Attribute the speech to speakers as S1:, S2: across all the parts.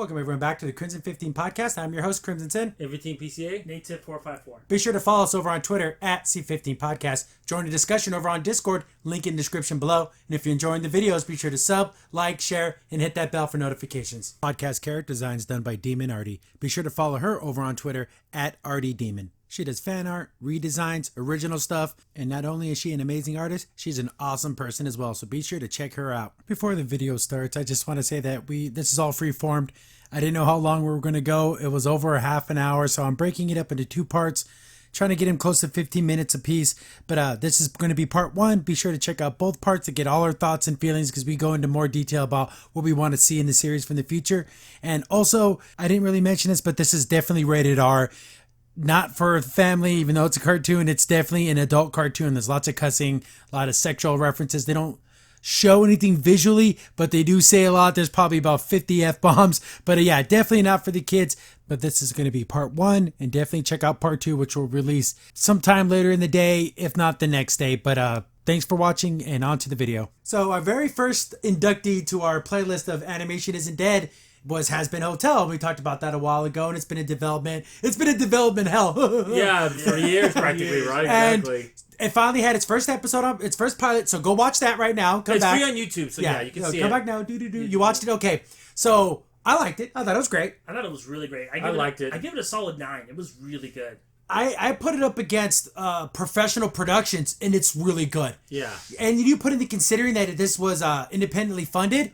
S1: Welcome everyone back to the Crimson 15 podcast. I'm your host, Crimson Sin.
S2: Everything PCA.
S3: Nate Tip 454.
S1: Be sure to follow us over on Twitter at C15 Podcast. Join the discussion over on Discord, link in the description below. And if you're enjoying the videos, be sure to sub, like, share, and hit that bell for notifications. Podcast character designs done by Demon Artie. Be sure to follow her over on Twitter at ArtieDemon. She does fan art, redesigns, original stuff, and not only is she an amazing artist, she's an awesome person as well, so be sure to check her out. Before the video starts, I just want to say that this is all free-formed. I didn't know how long we were going to go. It was over a half an hour, so I'm breaking it up into two parts, trying to get him close to 15 minutes apiece. But this is going to be part one. Be sure to check out both parts to get all our thoughts and feelings, because we go into more detail about what we want to see in the series from the future. And also, I didn't really mention this, but this is definitely rated R. Not for family, even though it's a cartoon. It's definitely an adult cartoon. There's lots of cussing, a lot of sexual references. They don't show anything visually, but they do say a lot. There's probably about 50 F-bombs. But yeah, definitely not for the kids. But this is going to be part one. And definitely check out part two, which will release sometime later in the day, if not the next day. But thanks for watching, and on to the video. So our very first inductee to our playlist of Animation Isn't Dead was Hazbin Hotel. We talked about that a while ago, and it's been in development. It's been in development hell.
S2: Yeah, for years practically, right? Exactly.
S1: And it finally had its first episode up, its first pilot, so go watch that right now. Come back.
S2: It's free on YouTube, so yeah, you can see it.
S1: Come back now. You watched it? Okay. So I liked it. I thought it was great.
S3: I thought it was really great.
S2: I liked it.
S3: I give it a solid 9. It was really good.
S1: I put it up against professional productions, and it's really good.
S2: Yeah.
S1: And you put into considering that this was independently funded.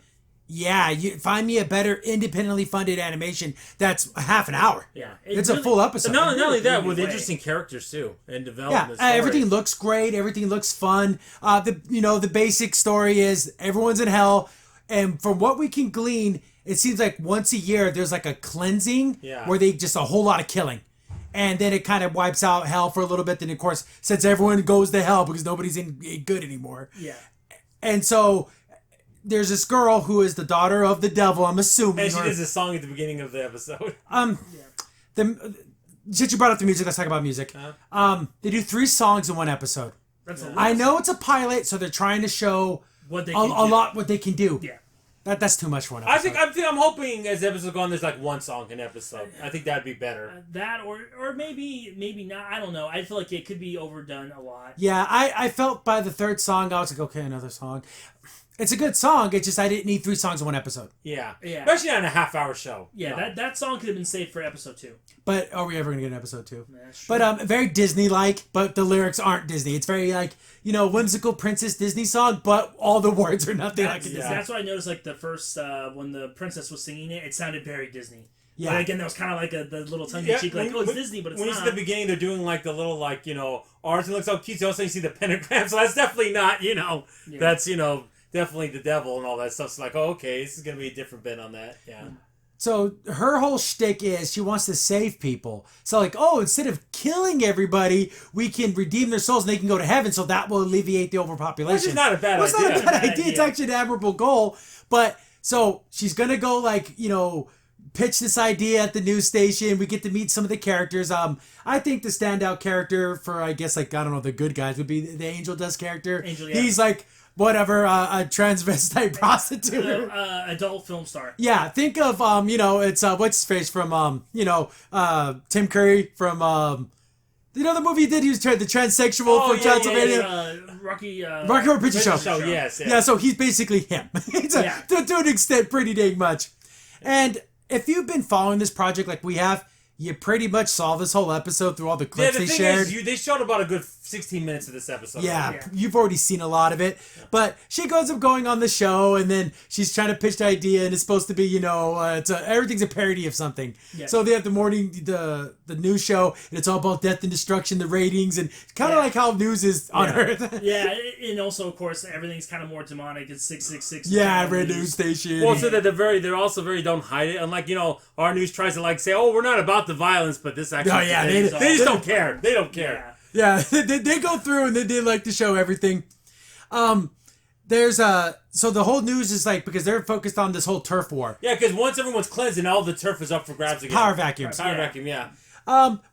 S1: Yeah, you find me a better independently funded animation that's a half an hour.
S3: Yeah,
S1: it's really a full episode.
S2: Not only that, with interesting characters too and development.
S1: Yeah, everything looks great. Everything looks fun. The basic story is everyone's in hell, and from what we can glean, it seems like once a year there's like a cleansing where they just a whole lot of killing. And then it kind of wipes out hell for a little bit. Then, of course, since everyone goes to hell because nobody's in good anymore.
S3: Yeah.
S1: And so there's this girl who is the daughter of the devil, I'm assuming.
S2: And she does a song at the beginning of the episode.
S1: Since you brought up the music, let's talk about music. They do 3 songs in one episode.
S3: That's
S1: I know it's a pilot, so they're trying to show
S3: what they
S1: a lot what they can do.
S3: Yeah.
S1: That's too much for an episode.
S2: I'm hoping as the episodes go on, there's like one song an episode. I think that'd be better.
S3: That or maybe not. I don't know. I feel like it could be overdone a lot.
S1: Yeah, I felt by the 3rd song, I was like, okay, another song. It's a good song. It's just I didn't need 3 songs in one episode.
S2: Yeah. Especially on a half-hour show.
S3: Yeah,
S2: no.
S3: that song could have been saved for episode 2.
S1: But are we ever gonna get an episode 2?
S3: Sure.
S1: But very Disney-like. But the lyrics aren't Disney. It's very like whimsical princess Disney song, but all the words are nothing like a Disney.
S3: That's why I noticed like the first when the princess was singing it sounded very Disney.
S1: Yeah.
S3: But again, that was kind of like the little tongue-in-cheek, it's Disney, but it's not.
S2: When you see the beginning, they're doing like the little arts and looks so cute. So also you see the pentagram, so that's definitely not that's definitely the devil and all that stuff. It's like, oh, okay, this is going to be a different bit on that. Yeah.
S1: So her whole shtick is she wants to save people. So like, instead of killing everybody, we can redeem their souls and they can go to heaven. So that will alleviate the overpopulation.
S2: Which is not a bad idea.
S1: It's not a bad idea. It's actually an admirable goal. But so she's going to go pitch this idea at the news station. We get to meet some of the characters. I think the standout character for, I guess, the good guys would be the Angel Dust character.
S3: Angel, yeah.
S1: He's like, whatever, a transvestite prostitute.
S3: Adult film star.
S1: Yeah, think of, it's, what's his face from, Tim Curry from, the movie he did, he was the transsexual from Transylvania.
S3: Rocky
S1: Horror Picture Show.
S2: Yes.
S1: Yeah, so he's basically him. To an extent, pretty dang much. And if you've been following this project like we have, you pretty much saw this whole episode through all the clips they shared.
S2: They showed about a good 16 minutes of this episode.
S1: Yeah, you've already seen a lot of it. Yeah. But she goes up going on the show, and then she's trying to pitch the idea, and it's supposed to be, everything's a parody of something. Yeah. So they have the news show, and it's all about death and destruction, the ratings, and kind of like how news is on Earth.
S3: Yeah, and also, of course, everything's kind of more demonic. It's 666.
S1: Yeah, red news station.
S2: Well, so that they're also very don't hide it. Unlike, our news tries to say, oh, we're not about the violence, but this actually... they just don't care. They don't care.
S1: Yeah, they go through and they like to show everything. There's so the whole news is because they're focused on this whole turf war.
S2: Yeah, because once everyone's cleansed and all the turf is up for grabs again.
S1: Power vacuums.
S2: Power vacuum, yeah.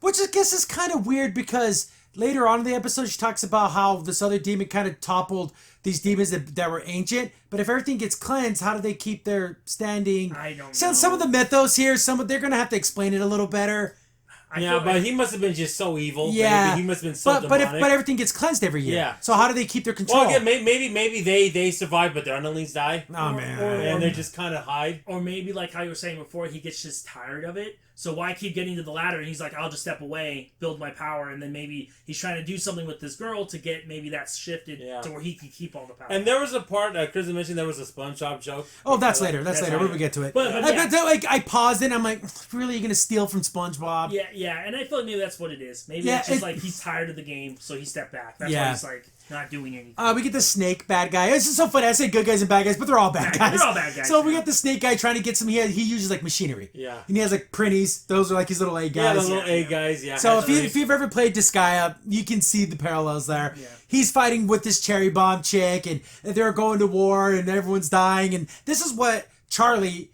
S1: Which I guess is kind of weird because later on in the episode, she talks about how this other demon kind of toppled these demons that were ancient. But if everything gets cleansed, how do they keep their standing?
S3: I don't know.
S1: Some of the mythos here, they're going to have to explain it a little better.
S2: But he must have been just so evil.
S1: Yeah,
S2: he must have been so
S1: demonic.
S2: demonic.
S1: But everything gets cleansed every year.
S2: Yeah.
S1: So how do they keep their control?
S2: Well, again, maybe they survive, but their underlings die.
S1: Oh man.
S2: And they just kind of hide.
S3: Or maybe like how you were saying before, he gets just tired of it. So why keep getting to the ladder? And he's like, I'll just step away, build my power, and then maybe he's trying to do something with this girl to get maybe that shifted to where he can keep all the power.
S2: And there was a part Chris mentioned there was a SpongeBob joke.
S1: Oh, that's later. That's later. When we get to it.
S3: But
S1: I paused it. And I'm like, really, you gonna steal from SpongeBob?
S3: Yeah, and I feel like maybe that's what it is. Maybe it's just like he's tired of the game, so he stepped back. That's why he's like not doing anything.
S1: We get the snake bad guy. This is so funny. I say good guys and bad guys, but they're all bad guys.
S3: They're all bad guys.
S1: So we got the snake guy trying to get some. He uses like machinery.
S2: Yeah.
S1: And he has like printies. Those are like his little egg guys.
S2: Yeah, those little egg guys. Yeah.
S1: So if you've ever played Disgaea, you can see the parallels there. Yeah. He's fighting with this cherry bomb chick, and they're going to war, and everyone's dying. And this is what Charlie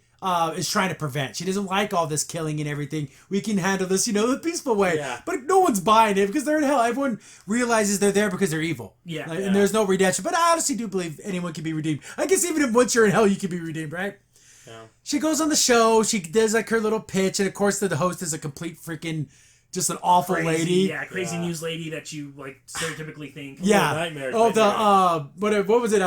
S1: is trying to prevent. She doesn't like all this killing and everything. We can handle this, the peaceful way.
S2: Yeah.
S1: But no one's buying it because they're in hell. Everyone realizes they're there because they're evil.
S3: Yeah.
S1: And there's no redemption. But I honestly do believe anyone can be redeemed. I guess even if once you're in hell, you can be redeemed, right?
S2: Yeah.
S1: She goes on the show. She does like her little pitch. And of course, the host is a complete freaking... just an awful lady.
S3: Yeah, crazy news lady that you like stereotypically think.
S2: Nightmare.
S1: What was it?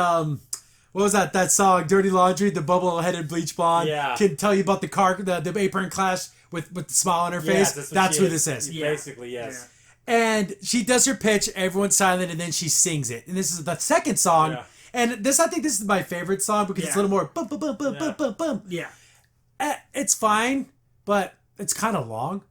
S1: What was that song? Dirty Laundry, the bubble-headed bleach blonde.
S2: Yeah.
S1: Can tell you about the apron clash with the smile on her face. That's who this is.
S2: Yeah. Basically, yes.
S1: Yeah. And she does her pitch, everyone's silent, and then she sings it. And this is the second song. Yeah. And I think this is my favorite song because it's a little more bum, bum, bum, bum, bum, bum, bum.
S3: Yeah.
S1: It's fine, but it's kind of long.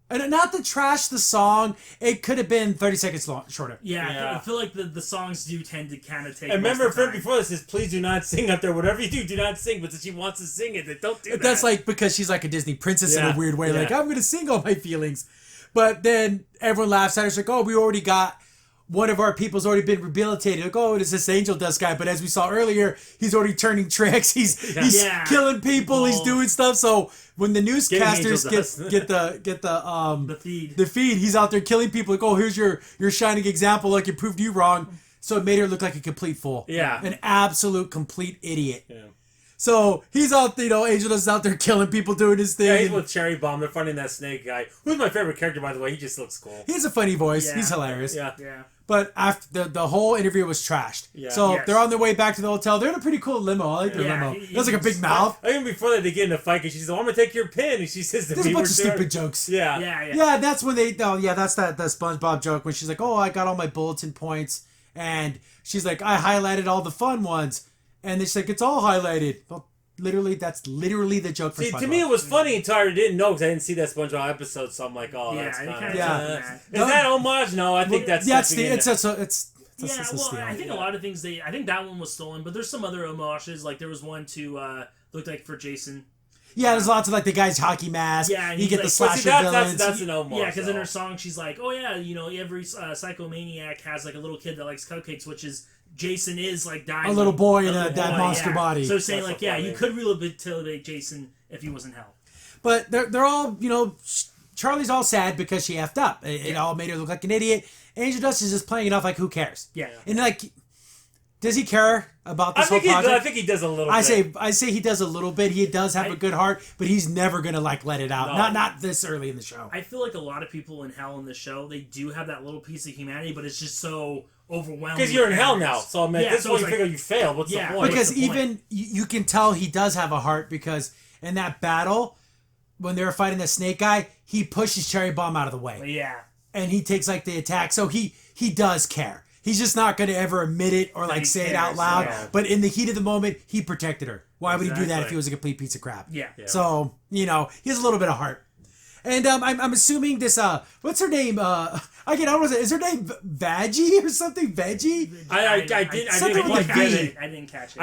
S1: And not to trash the song, it could have been 30 seconds shorter.
S3: Yeah. I feel like the songs do tend to kind of take.
S2: And remember, a friend before this says, please do not sing out there. Whatever you do not sing. But she wants to sing it, then don't do that.
S1: That's like because she's like a Disney princess in a weird way. Like, I'm going to sing all my feelings. But then everyone laughs at her. It's like, oh, we already got... one of our people's already been rehabilitated. Like, oh, it's this angel dust guy. But as we saw earlier, he's already turning tricks. He's killing people. He's doing stuff. So when the newscasters get the feed, he's out there killing people. Like, oh, here's your shining example. Like, it proved you wrong. So it made her look like a complete fool.
S2: Yeah.
S1: An absolute complete idiot.
S2: Yeah.
S1: So he's out, Angel Dust is out there killing people, doing his thing.
S2: Yeah, he's with Cherry Bomb. They're finding that snake guy. Who's my favorite character, by the way. He just looks cool.
S1: He has a funny voice.
S3: Yeah.
S1: He's hilarious.
S2: Yeah.
S1: But after the whole interview was trashed.
S2: Yeah.
S1: So they're on their way back to the hotel. They're in a pretty cool limo. I like their limo. It has like a big mouth.
S2: I think before that they get in a fight because she says, I'm going to take your pin. And she says the
S1: There's a bunch of stupid jokes.
S2: Yeah,
S1: that's when that's the SpongeBob joke when she's like, oh, I got all my bulletin points. And she's like, I highlighted all the fun ones. And she's like, it's all highlighted. Well, that's literally the joke for SpongeBob.
S2: To me, it was funny until I didn't know because I didn't see that SpongeBob episode. So I'm like, oh, that's kind of... Is that homage? No, I think that's...
S1: I
S3: think a lot of things I think that one was stolen, but there's some other homages. Like there was one to looked like for Jason.
S1: Yeah, there's lots of like the guy's hockey mask. Yeah, and you get like, the slasher villains.
S2: That's an homage.
S3: Yeah, because in her song she's like, oh yeah, every psychomaniac has like a little kid that likes cupcakes, which is Jason is like dying.
S1: A little boy in that monster body.
S3: So saying like, you could rehabilitate Jason if he was in hell.
S1: But they're all, Charlie's all sad because she effed up. It all made her look like an idiot. Angel Dust is just playing it off like, who cares?
S3: Yeah.
S1: And like, does he care about this whole project?
S2: I think he does a little bit.
S1: I say he does a little bit. He does have a good heart, but he's never gonna like let it out. No. Not this early in the show.
S3: I feel like a lot of people in hell in the show, they do have that little piece of humanity, but it's just so overwhelming.
S2: Because you're in hell now, so at this point you figure you failed. What's the point?
S1: Because even you can tell he does have a heart because in that battle, when they were fighting the snake guy, he pushes Cherry Bomb out of the way.
S3: Yeah.
S1: And he takes like the attack, so he does care. He's just not going to ever admit it or like say it out loud. Yeah. But in the heat of the moment, he protected her. Why would he do that if he was a complete piece of crap?
S3: Yeah.
S1: So, he has a little bit of heart. And I'm assuming this, what's her name? I don't know, is her name Vaggie or something? Veggie?
S2: I didn't catch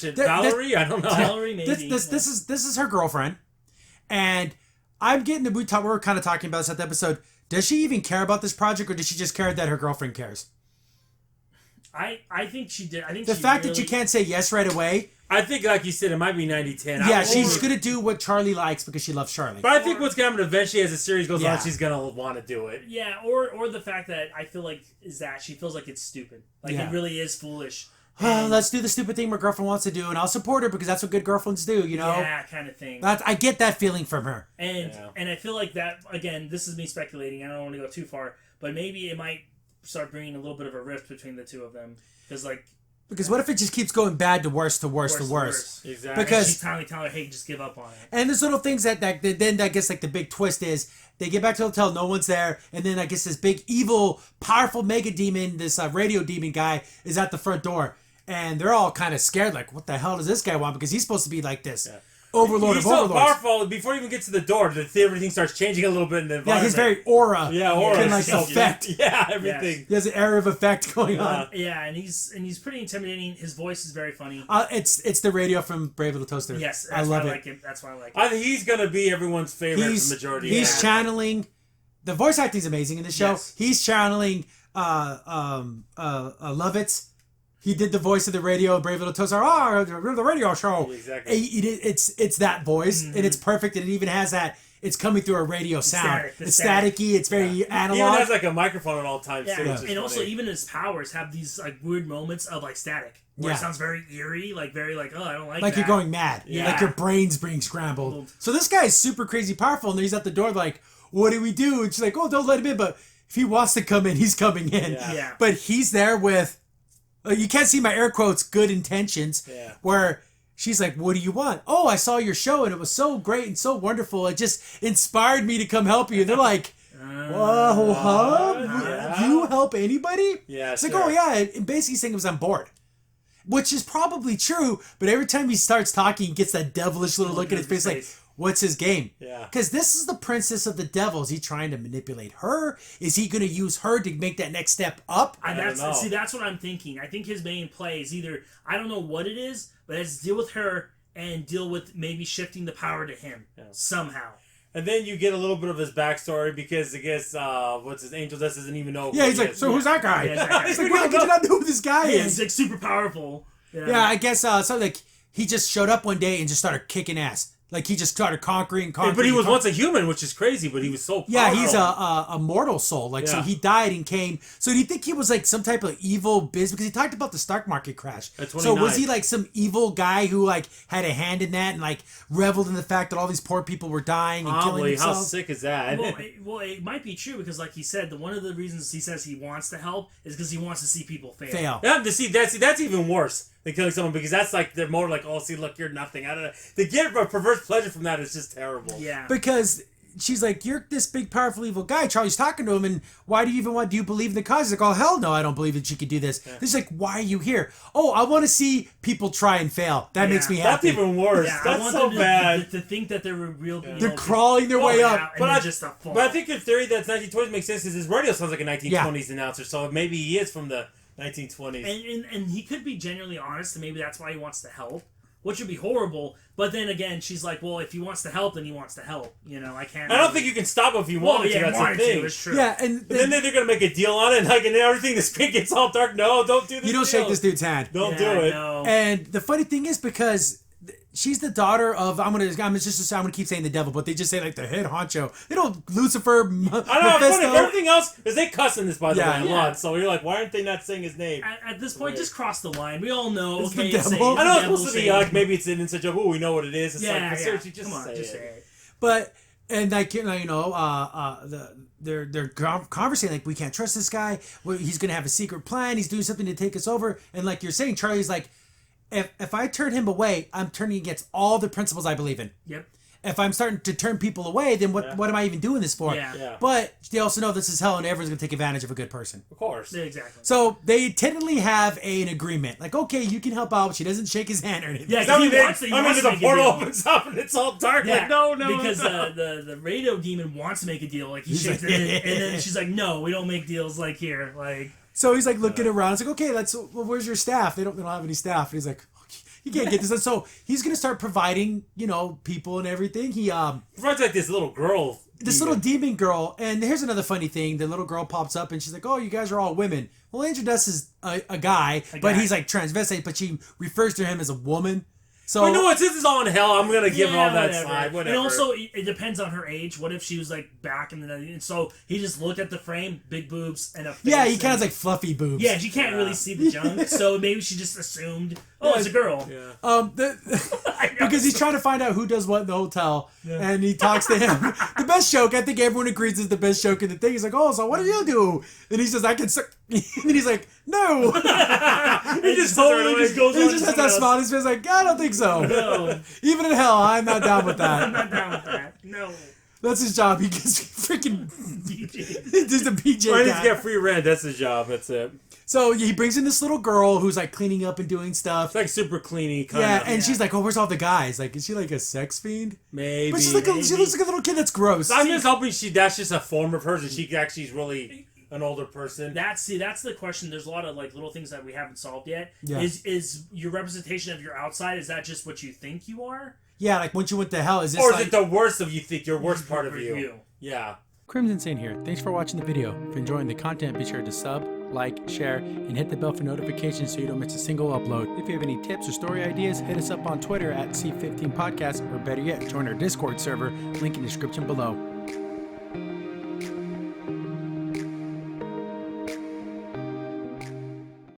S2: it. Valerie? I don't know.
S3: Valerie, maybe.
S1: This is her girlfriend. And I'm getting we were kind of talking about this at the episode. Does she even care about this project or does she just care that her girlfriend cares?
S3: I think she did. I think
S1: the fact that you can't say yes right away
S2: I think, like you said, it might be 90-10.
S1: Yeah, she's going to do what Charlie likes because she loves Charlie.
S2: But I think what's going to happen eventually as the series goes on, she's going to want to do it.
S3: Yeah, or the fact that I feel like is that she feels like it's stupid. Like, it really is foolish.
S1: Let's do the stupid thing my girlfriend wants to do, and I'll support her because that's what good girlfriends do, you know?
S3: Yeah, kind of thing.
S1: I get that feeling from her.
S3: And I feel like that, again, this is me speculating. I don't want to go too far, but maybe it might start bringing a little bit of a rift between the two of them. Because
S1: what if it just keeps going bad to worse to worse to worse?
S2: Exactly.
S1: Because
S3: she's finally telling her, hey, just give up on it.
S1: And there's little things that then I guess like the big twist is they get back to the hotel, no one's there, and then I guess this big evil, powerful mega demon, this radio demon guy is at the front door. And they're all kind of scared, like, what the hell does this guy want? Because he's supposed to be like this overlord of overlords.
S2: He's so powerful, before you even get to the door, everything starts changing a little bit in the environment.
S1: Yeah, his very aura can, like, affect.
S2: Yeah, everything.
S1: He has an area of effect going on.
S3: Yeah, and he's pretty intimidating. His voice is very funny.
S1: It's the radio from Brave Little Toaster.
S3: Yes,
S1: I love it.
S3: Like it. That's why I like it.
S2: I think he's going to be everyone's favorite for the majority.
S1: He's channeling... The voice acting is amazing in the show.
S3: Yes.
S1: He's channeling Lovitz. He did the voice of the radio, Brave Little Toaster. The radio show.
S2: Exactly.
S1: It's that voice, and it's perfect, and it even has that. It's coming through a radio sound. It's staticky. It's very analog.
S2: He even has like a microphone at all times too.
S3: And
S2: funny.
S3: also, even his powers have these like weird moments of like static, where it sounds very eerie, like very like, oh, I don't like that.
S1: Like you're going mad.
S3: Yeah.
S1: Like your brain's being scrambled. So this guy is super crazy powerful, and he's at the door like, what do we do? And she's like, oh, don't let him in. But if he wants to come in, he's coming in.
S3: Yeah.
S1: But he's there with, you can't see my air quotes, good intentions.
S2: Yeah.
S1: Where she's like, what do you want? Oh, I saw your show and it was so great and so wonderful. It just inspired me to come help you. And they're like, whoa, huh? You help anybody?
S2: Yeah,
S1: it's like, oh yeah. And basically saying he was on board. Which is probably true, but every time he starts talking, he gets that devilish little look at his face like, what's his game?
S2: Yeah.
S1: Because this is the princess of the devil. Is he trying to manipulate her? Is he going to use her to make that next step up?
S3: And that's what I'm thinking. I think his main play is either, I don't know what it is, but it's deal with her and deal with maybe shifting the power to him somehow.
S2: And then you get a little bit of his backstory because I guess what's his Angel Dust doesn't even know.
S1: Yeah, he's like, so who's that guy?
S3: Yeah,
S1: he's like, well, I did not know who this guy is.
S3: He's like super powerful.
S1: Yeah, I guess so. Like he just showed up one day and just started kicking ass. Like he just started conquering.
S2: But he was once a human, which is crazy. But he was so powerful.
S1: Yeah, he's a mortal soul. Like so, he died and came. So do you think he was like some type of evil business? Because he talked about the stock market crash. So was he like some evil guy who like had a hand in that and like reveled in the fact that all these poor people were dying and killing themselves?
S2: How sick is that?
S3: Well, it might be true because, like he said, one of the reasons he says he wants to help is because he wants to see people fail.
S2: Yeah, that's even worse than killing someone because that's like they're more like, oh, see, look, you're nothing. I don't know. To get a perverse pleasure from that is just terrible.
S3: Yeah.
S1: Because she's like, you're this big, powerful, evil guy. Charlie's talking to him, and why do you even want? Do you believe in the cause? He's like, oh hell no, I don't believe that she could do this. Yeah. He's like, why are you here? Oh, I want to see people try and fail. That makes me happy.
S2: That's even worse.
S3: Yeah,
S2: that's so bad.
S3: To think that they're real.
S1: Yeah. They're crawling their way up.
S3: But
S2: I think your theory that 1920s makes sense because his radio sounds like a 1920s announcer, so maybe he is from the 1920s.
S3: And he could be genuinely honest, and maybe that's why he wants to help, which would be horrible. But then again, she's like, well, if he wants to help, then he wants to help. You know, I can't.
S2: I don't think you can stop him if you wanted to. That's the thing.
S3: It's true.
S1: Yeah,
S2: but then they're gonna make a deal on it, and like, and everything. The screen gets all dark. No, don't do this.
S1: You don't shake this dude's hand.
S2: Don't do it.
S3: No.
S1: And the funny thing is because she's the daughter of I'm gonna keep saying the devil, but they just say like the head honcho. They don't Lucifer.
S2: I know. Funny, everything else is they cuss in this by the way a lot. So you're like, why aren't they not saying his name?
S3: At this point, just cross the line. We all know.
S1: It's
S3: okay,
S1: the devil.
S2: I know it's supposed to be like maybe it's in such a we know what it is. It's like seriously, just
S3: come on,
S2: say
S3: just
S2: it.
S3: say it.
S1: But and like they're conversing like we can't trust this guy. He's gonna have a secret plan. He's doing something to take us over. And like you're saying, Charlie's like, if I turn him away, I'm turning against all the principles I believe in.
S3: Yep.
S1: If I'm starting to turn people away, then what am I even doing this for?
S3: Yeah.
S1: But they also know this is hell and everyone's going to take advantage of a good person.
S2: Of course.
S3: Yeah, exactly.
S1: So they tentatively have an agreement. Like, okay, you can help out. She doesn't shake his hand or anything.
S3: Yeah,
S2: the portal opens up and it's all dark.
S3: Yeah,
S2: like, no.
S3: Because the radio demon wants to make a deal. Like, he shakes it and then she's like, no, we don't make deals like here. Like.
S1: So he's like looking around. It's like, okay, where's your staff? They don't have any staff. And he's like, you can't get this. And so he's gonna start providing, people and everything. He
S2: provides like this little girl.
S1: Little demon girl. And here's another funny thing. The little girl pops up and she's like, oh, you guys are all women. Well, Angel Dust is a guy, but he's like transvestite, but she refers to him as a woman. So
S2: but you know what? Since it's all in hell, I'm gonna give her all that side. Whatever.
S3: And also, it depends on her age. What if she was like back in the and so he just looked at the frame, big boobs, and a face.
S1: Yeah, he kind of like fluffy boobs.
S3: Yeah, she can't really see the junk, so maybe she just assumed, oh, it's a girl.
S2: Yeah.
S1: Because he's trying to find out who does what in the hotel, and he talks to him. The best joke, I think everyone agrees, is the best joke in the thing. He's like, "Oh, so what do you do?" And he says, "I can suck." And then he's like, "No."
S3: He just totally just goes.
S1: He just has that smile on his face, like, "I don't think so."
S3: No.
S1: Even in hell, I'm not down with that.
S3: I'm not down with that. No.
S1: That's his job. He gets freaking
S3: BJ.
S1: He's a PJ
S2: I need
S1: guy.
S2: to get free rent. That's his job. That's it.
S1: So he brings in this little girl who's like cleaning up and doing stuff.
S2: It's like super cleany kind
S1: Yeah,
S2: of.
S1: and she's like, "Oh, where's all the guys? Like, is she like a sex fiend?"
S2: Maybe.
S1: But she's like, she looks like a little kid that's gross.
S2: I'm just hoping that's just a form of hers, and she actually is really an older person.
S3: That's the question. There's a lot of like little things that we haven't solved yet.
S1: Yeah.
S3: Is your representation of your outside? Is that just what you think you are?
S1: Yeah, like once you went to hell, is this
S2: Or is
S1: like...
S2: it the worst of you think, your worst part of you? Yeah.
S1: Crimson Saint here. Thanks for watching the video. If you're enjoying the content, be sure to sub, like, share, and hit the bell for notifications so you don't miss a single upload. If you have any tips or story ideas, hit us up on Twitter at C15 Podcast, or better yet, join our Discord server, link in the description below.